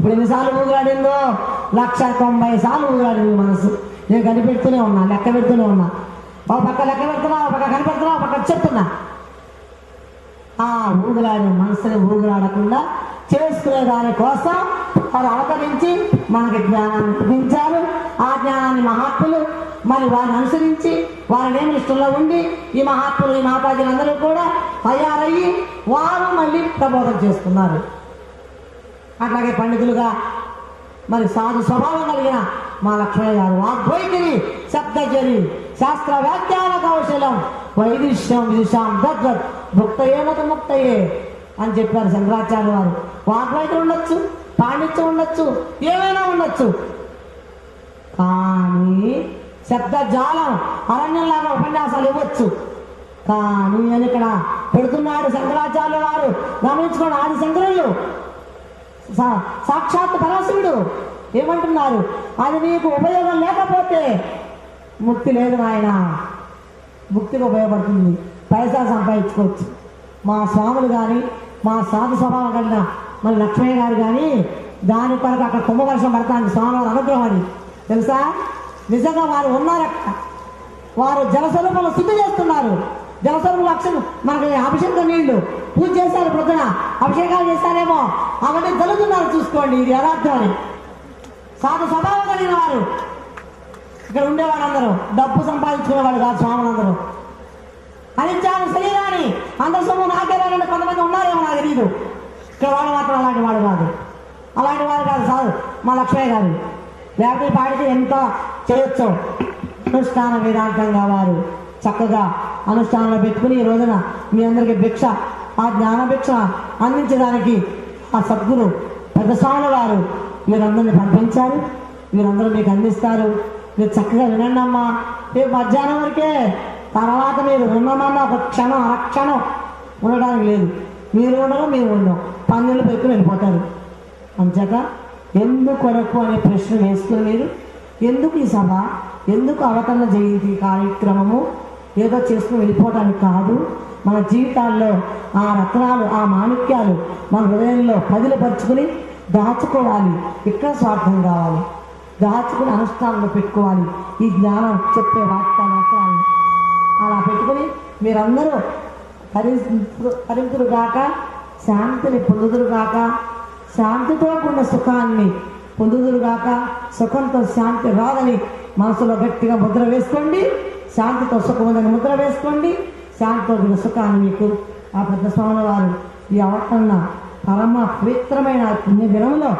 ఇప్పుడు ఎన్నిసార్లు ఊగులాడిందో 190 సార్లు ఊగులాడింది మనసు. నేను కనిపెడుతూనే ఉన్నా, లెక్క పెడుతూనే ఉన్నా. ఒక పక్క లెక్క పెడుతున్నా, ఒక పక్క కనిపెడుతున్నా, ఒక పక్క చెప్తున్నా. ఆ ఊగులాడిన మనసుని ఊగులాడకుండా చేసుకునే దానికోసం వారు అవతరించి మనకి జ్ఞానాన్ని చూపించారు. ఆ జ్ఞానాన్ని మహాత్ములు మరి వారిని అనుసరించి వారి నేమిష్టంలో ఉండి ఈ మహాత్ములు ఈ మాతాజీలందరూ కూడా తయారయ్యి వారు మళ్ళీ ప్రబోధం చేస్తున్నారు. అట్లాగే పండితులుగా మరి సాధు స్వభావం కలిగిన మా లక్ష్మయ్య గారు వాగ్వైఖరి శబ్దజరి శాస్త్ర వ్యాఖ్యాన కౌశలం వైదిష్యం విదుషాం తద్వత్ ముక్తయేనత ముక్తయే అని చెప్పారు శంకరాచార్య వారు. వాగ్వైఖరి ఉండొచ్చు, పాండిత్యం ఉండొచ్చు, ఏమైనా ఉండొచ్చు, కానీ శబ్దజాలం అరణ్యంలాగా ఉపన్యాసాలు ఇవ్వచ్చు. కానీ అని ఇక్కడ పెడుతున్నాడు శంకరాచార్య వారు. గమనించుకోండి, ఆది శంకరులు సాక్షాత్ పరమశివుడు ఏమంటున్నారు, అది నీకు ఉపయోగం లేకపోతే ముక్తి లేదు నాయన. ముక్తికి ఉపయోగపడుతుంది, పైసా సంపాదించుకోవచ్చు. మా స్వాములు కానీ మా సాధు స్వభావం కలిగిన మన లక్ష్మయ్య గారు కానీ దాని కొరకు అక్కడ కుంభవర్షం పడతాను స్వామివారి అనుగ్రహం అని తెలుసా. నిజంగా వారు ఉన్నారక్క. వారు జలస్వరూపంలో శుద్ధి చేస్తున్నారు. జలస్వరూప లక్ష్యం మనకి అభిషేకం నీళ్లు పూజ చేశారు, ప్రొద్దున అభిషేకాలు చేశారేమో, అవన్నీ జరుగుతున్నారు. చూసుకోండి, ఇది యథార్థం అని. సాధు స్వభావం కలిగిన వారు ఇక్కడ ఉండేవాళ్ళందరూ డబ్బు సంపాదించుకునేవాడు కాదు. స్వాములందరూ అనిత్యాన్ని శరీరాన్ని అందరి సొమ్ము నాకే రాలంటే కొంతమంది ఉన్నారేమో నాకు తెలియదు. ఇక్కడ వాడు మాత్రం అలాంటి వాడు కాదు, అలాంటి వాడు కాదు సాధు మా లక్ష్మయ్య గారు. లేకపోతే పాడితే ఎంత చేయొచ్చు. అనుష్ఠాన వేదాంతంగా వారు చక్కగా అనుష్ఠానంలో పెట్టుకుని ఈ రోజున మీ అందరికీ భిక్ష, ఆ జ్ఞాన భిక్ష అందించడానికి ఆ సద్గురు పెద్ద స్వాముల వారు వీరందరినీ పంపించారు. వీరందరూ మీకు అందిస్తారు. మీరు చక్కగా వినండి అమ్మా. రేపు మధ్యాహ్నం వరకే, తర్వాత మీరు ఉన్నామన్నా ఒక క్షణం అరక్షణం ఉండడానికి లేదు. మీరు ఉండరు, మేము ఉండం, పన్నెళ్ళు పెట్టుకుని వెళ్ళిపోతారు. అంచేత ఎందుకొరకు అనే ప్రశ్న వేసుకుని మీరు ఎందుకు ఈ సభ, ఎందుకు అవతరణ జయంతి కార్యక్రమము ఏదో చేసుకుని వెళ్ళిపోవటానికి కాదు. మన జీవితాల్లో ఆ రత్నాలు, ఆ మాణిక్యాలు మన హృదయంలో పదిలపరుచుకుని దాచుకోవాలి. ఇక్కడ స్వార్థం కావాలి, దాచుకుని అనుష్ఠానంలో పెట్టుకోవాలి. ఈ జ్ఞానం చెప్పే వాక్యాలు అలా పెట్టుకుని మీరందరూ పరిమితులు కాక శాంతిని పొందుదురు కాక, శాంతితో కూడిన సుఖాన్ని పొందుదురు కాక. సుఖంతో శాంతి రాదని మనసులో గట్టిగా ముద్ర వేసుకోండి. శాంతితో సుఖముందని ముద్ర వేసుకోండి. శాంతితో కూడిన సుఖాన్ని మీకు ఆ పెద్ద స్వాముల వారు ఈ అవతరణ పరమ పవిత్రమైన పుణ్య దినములో